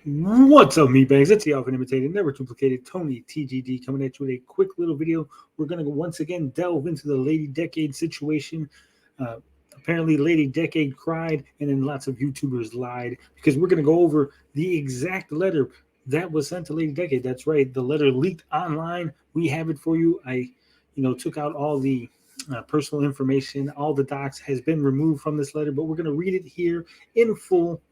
What's up, meatbags? It's the often imitated, never duplicated Tony TGD coming at you with a quick little video. We're going to once again delve into the Lady Decade situation. Apparently, Lady Decade cried, and then lots of YouTubers lied because we're going to go over the exact letter that was sent to Lady Decade. That's right, the letter leaked online. We have it for you. I, took out all the personal information. All the docs has been removed from this letter, but we're going to read it here in full.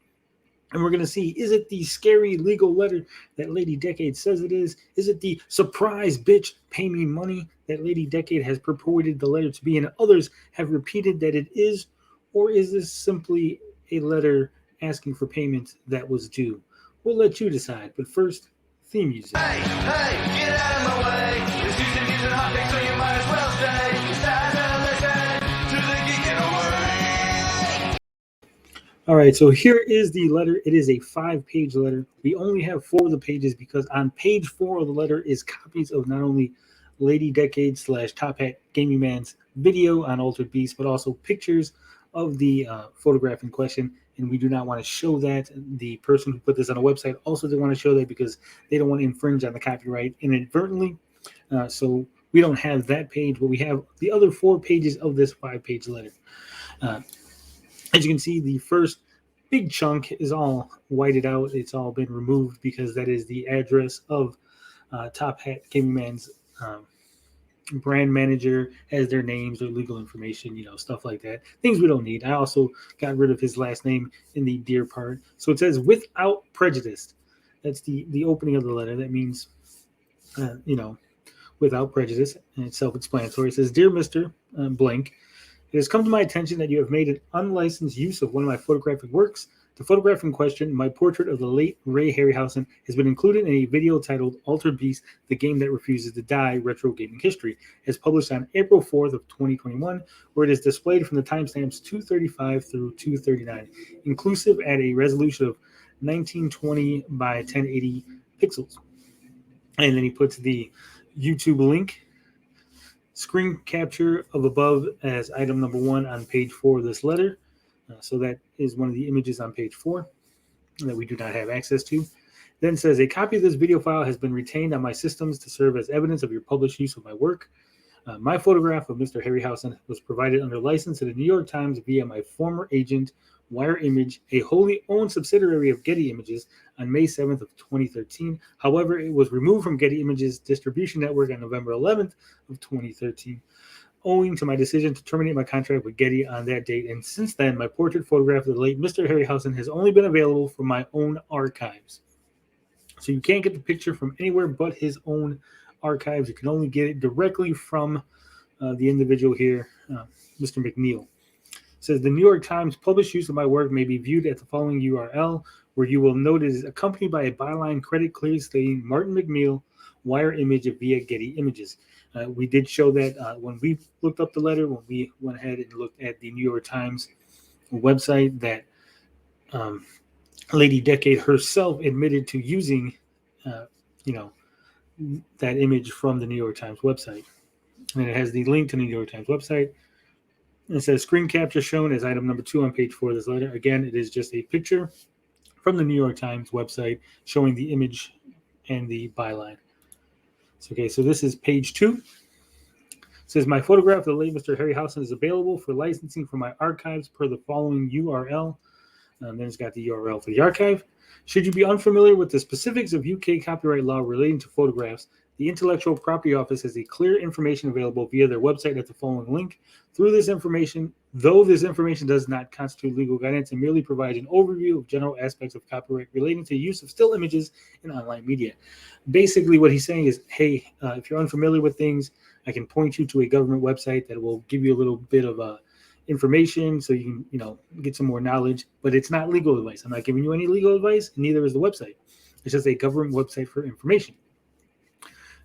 And we're going to see, is it the scary legal letter that Lady Decade says it is? Is it the surprise bitch pay me money that Lady Decade has purported the letter to be and others have repeated that it is? Or is this simply a letter asking for payment that was due? We'll let you decide. But first, theme music. Hey, hey, get out of my way. This used to be the hot thing, so you might as well stay. It's time to listen to the geeking away. All right, so here is the letter. It is a 5-page letter. We only have 4 of the pages because on page 4 of the letter is copies of not only Lady Decade / Top Hat Gaming Man's video on Altered Beast, but also pictures of the photograph in question. And we do not want to show that. The person who put this on a website also didn't want to show that because they don't want to infringe on the copyright inadvertently. So we don't have that page, but we have the other 4 pages of this 5-page letter. As you can see, the first big chunk is all whited out. It's all been removed because that is the address of Top Hat Gaming Man's brand manager, has their names, their legal information, stuff like that. Things we don't need. I also got rid of his last name in the dear part. So it says without prejudice. That's the opening of the letter. That means, without prejudice. And it's self-explanatory. It says, Dear Mr. Blank, it has come to my attention that you have made an unlicensed use of one of my photographic works. The photograph in question, my portrait of the late Ray Harryhausen, has been included in a video titled Altered Beast, the Game That Refuses to Die, Retro Gaming History, as published on April 4th of 2021, where it is displayed from the timestamps 235 through 239, inclusive at a resolution of 1920 by 1080 pixels. And then he puts the YouTube link. Screen capture of above as item number 1 on page 4 of this letter. So that is one of the images on page 4 that we do not have access to. Then says, a copy of this video file has been retained on my systems to serve as evidence of your published use of my work. My photograph of Mr. Harryhausen was provided under license to the New York Times via my former agent, Wire Image, a wholly owned subsidiary of Getty Images, on May 7th of 2013. However, it was removed from Getty Images' distribution network on November 11th of 2013, owing to my decision to terminate my contract with Getty on that date. And since then, my portrait photograph of the late Mr. Harryhausen has only been available from my own archives. So you can't get the picture from anywhere but his own archives. You can only get it directly from the individual here, Mr. McNeil. It says the New York Times published use of my work may be viewed at the following URL, where you will note it is accompanied by a byline credit clearly stating Martin McNeil, Wire Image via Getty Images. We did show that when we looked up the letter, when we went ahead and looked at the New York Times website, that Lady Decade herself admitted to using, that image from the New York Times website. And it has the link to the New York Times website. It says screen capture shown as item number 2 on page 4 of this letter. Again, it is just a picture from the New York Times website showing the image and the byline. So this is page 2. It says my photograph of the late Mr. Harryhausen is available for licensing from my archives per the following URL. And then it's got the URL for the archive. Should you be unfamiliar with the specifics of UK copyright law relating to photographs, the Intellectual Property Office has a clear information available via their website at the following link. Through this information, though this information does not constitute legal guidance and merely provides an overview of general aspects of copyright relating to use of still images in online media. Basically, what he's saying is, hey, if you're unfamiliar with things, I can point you to a government website that will give you a little bit of information so you can, get some more knowledge, but it's not legal advice. I'm not giving you any legal advice, and neither is the website. It's just a government website for information.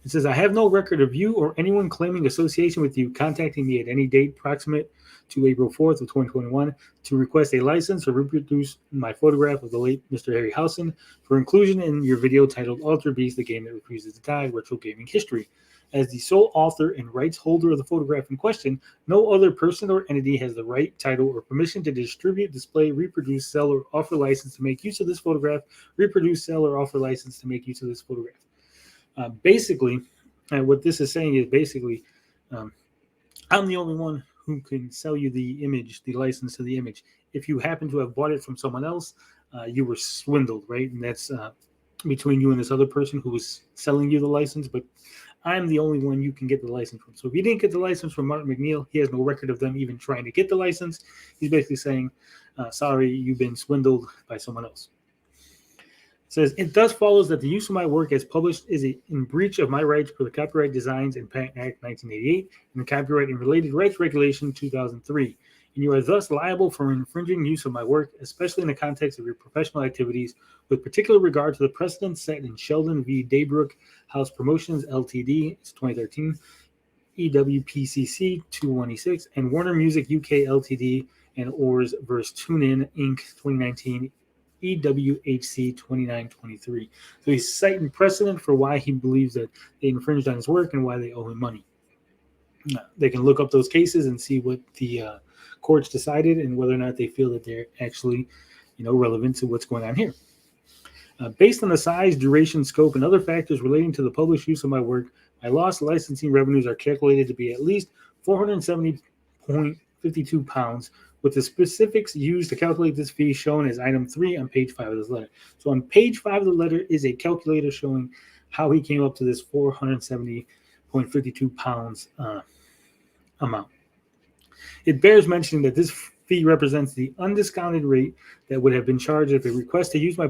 It says, I have no record of you or anyone claiming association with you contacting me at any date proximate to April 4th of 2021 to request a license or reproduce my photograph of the late Mr. Harryhausen for inclusion in your video titled Altered Beast, the Game That Refuses to Die, Retro Gaming History. As the sole author and rights holder of the photograph in question, no other person or entity has the right, title, or permission to distribute, display, reproduce, sell, or offer license to make use of this photograph, reproduce, sell, or offer license to make use of this photograph. Basically, what this is saying is basically, I'm the only one who can sell you the image, the license to the image. If you happen to have bought it from someone else, you were swindled, right? And that's between you and this other person who was selling you the license, but I'm the only one you can get the license from. So if you didn't get the license from Martin McNeil, he has no record of them even trying to get the license. He's basically saying, sorry, you've been swindled by someone else. It says, it thus follows that the use of my work as published is in breach of my rights per the Copyright Designs and Patent Act 1988 and the Copyright and Related Rights Regulation 2003. And you are thus liable for infringing use of my work, especially in the context of your professional activities, with particular regard to the precedent set in Sheldon v. Daybrook House Promotions Ltd. It's 2013, EWPCC 2186, and Warner Music UK Ltd. And Oars vs. TuneIn Inc. 2019, EWHC 2923. So he's citing precedent for why he believes that they infringed on his work and why they owe him money. They can look up those cases and see what the courts decided and whether or not they feel that they're actually, relevant to what's going on here. Based on the size, duration, scope, and other factors relating to the published use of my work, my lost licensing revenues are calculated to be at least £470.52, with the specifics used to calculate this fee shown as item 3 on page 5 of this letter. So on page 5 of the letter is a calculator showing how he came up to this £470.52 amount. It bears mentioning that this fee represents the undiscounted rate that would have been charged if a request to use my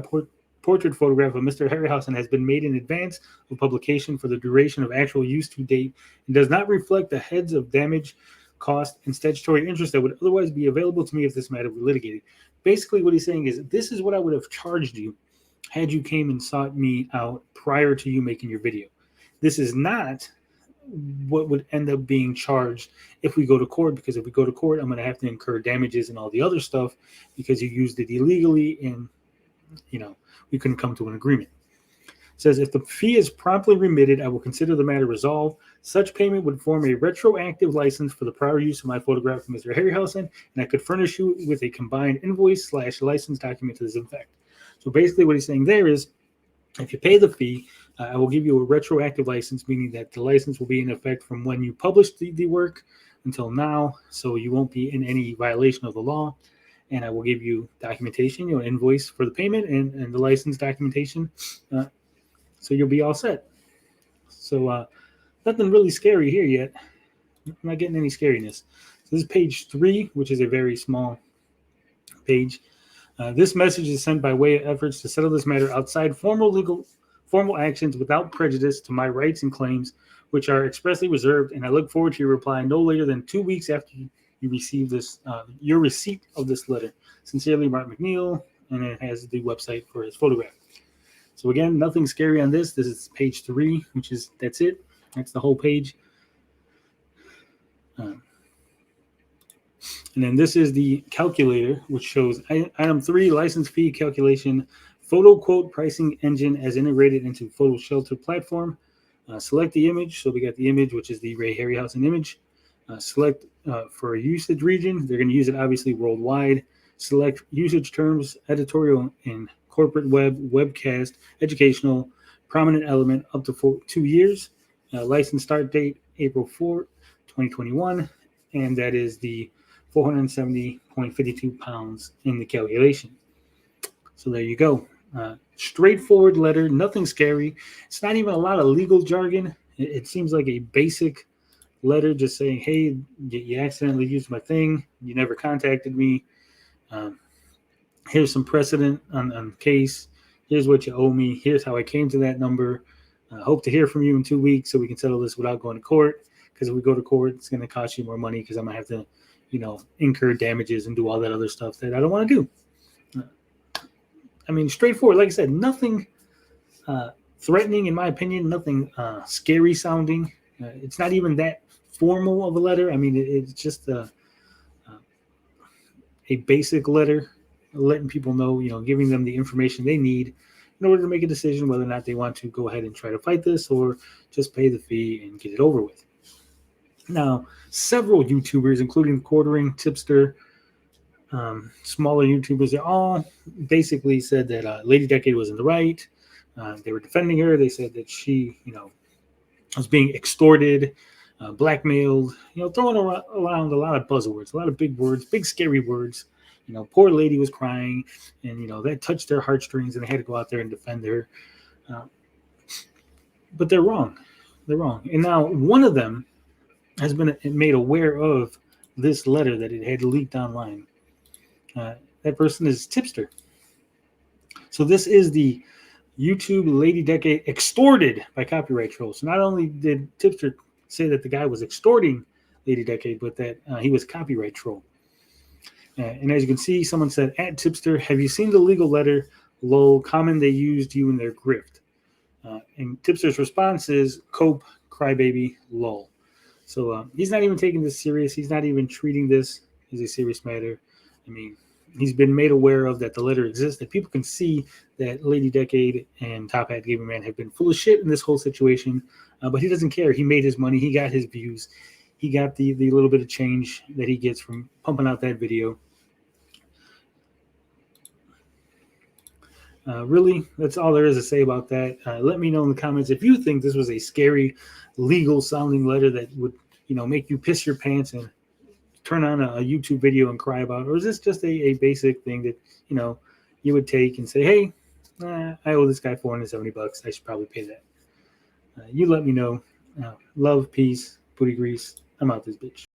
portrait photograph of Mr. Harryhausen has been made in advance of publication for the duration of actual use to date and does not reflect the heads of damage, cost, and statutory interest that would otherwise be available to me if this matter were litigated. Basically, what he's saying is, this is what I would have charged you had you came and sought me out prior to you making your video. This is not what would end up being charged if we go to court, because if we go to court, I'm going to have to incur damages and all the other stuff because you used it illegally and, we couldn't come to an agreement. It says, if the fee is promptly remitted, I will consider the matter resolved. Such payment would form a retroactive license for the prior use of my photograph of Mr. Harryhausen, and I could furnish you with a combined invoice/license document to this effect. So basically what he's saying there is, if you pay the fee, I will give you a retroactive license, meaning that the license will be in effect from when you published the work until now, so you won't be in any violation of the law. And I will give you documentation, invoice for the payment and the license documentation. So you'll be all set. So nothing really scary here yet. I'm not getting any scariness. So this is page 3, which is a very small page. This message is sent by way of efforts to settle this matter outside formal actions without prejudice to my rights and claims, which are expressly reserved, and I look forward to your reply no later than 2 weeks after you receive this, your receipt of this letter. Sincerely, Martin McNeil, and it has the website for his photograph. So again, nothing scary on this. This is page 3, that's it. That's the whole page. And then this is the calculator, which shows item 3, license fee calculation, photo quote pricing engine as integrated into Photo Shelter platform. Select the image. So we got the image, which is the Ray Harryhausen image. Select for a usage region. They're going to use it obviously worldwide. Select usage terms, editorial and corporate web, webcast, educational, prominent element up to 2 years. License start date April 4, 2021. And that is the £470.52 in the calculation. So there you go. Straightforward letter, nothing scary. It's not even a lot of legal jargon. It seems like a basic letter just saying, hey, you accidentally used my thing. You never contacted me. Here's some precedent on the case. Here's what you owe me. Here's how I came to that number. Hope to hear from you in 2 weeks so we can settle this without going to court. Because if we go to court, it's going to cost you more money because I'm going to have to, incur damages and do all that other stuff that I don't want to do. Straightforward. Like I said, nothing threatening, in my opinion, nothing scary sounding. It's not even that formal of a letter. It's just a basic letter letting people know, giving them the information they need. in order to make a decision whether or not they want to go ahead and try to fight this or just pay the fee and get it over with. Now, several YouTubers, including Quartering, Tipster, smaller YouTubers, they all basically said that Lady Decade was in the right. They were defending her. They said that she, was being extorted, blackmailed, throwing around a lot of buzzwords, a lot of big words, big scary words. Poor lady was crying, and that touched their heartstrings, and they had to go out there and defend her. But they're wrong. They're wrong. And now one of them has been made aware of this letter that it had leaked online. That person is Tipster. So this is the YouTube Lady Decade extorted by copyright trolls. So not only did Tipster say that the guy was extorting Lady Decade, but that he was a copyright troll. And as you can see, someone said, at Tipster, have you seen the legal letter? Lol, common they used you in their grift. And Tipster's response is, cope, crybaby, lol. So he's not even taking this serious. He's not even treating this as a serious matter. I mean, he's been made aware of that the letter exists, that people can see that Lady Decade and Top Hat Gamer Man have been full of shit in this whole situation. But he doesn't care. He made his money. He got his views. He got the little bit of change that he gets from pumping out that video. Really, that's all there is to say about that. Let me know in the comments if you think this was a scary, legal-sounding letter that would, make you piss your pants and turn on a YouTube video and cry about, or is this just a basic thing that you would take and say, hey, I owe this guy $470. I should probably pay that. You let me know. Love, peace, booty grease. I'm out this bitch.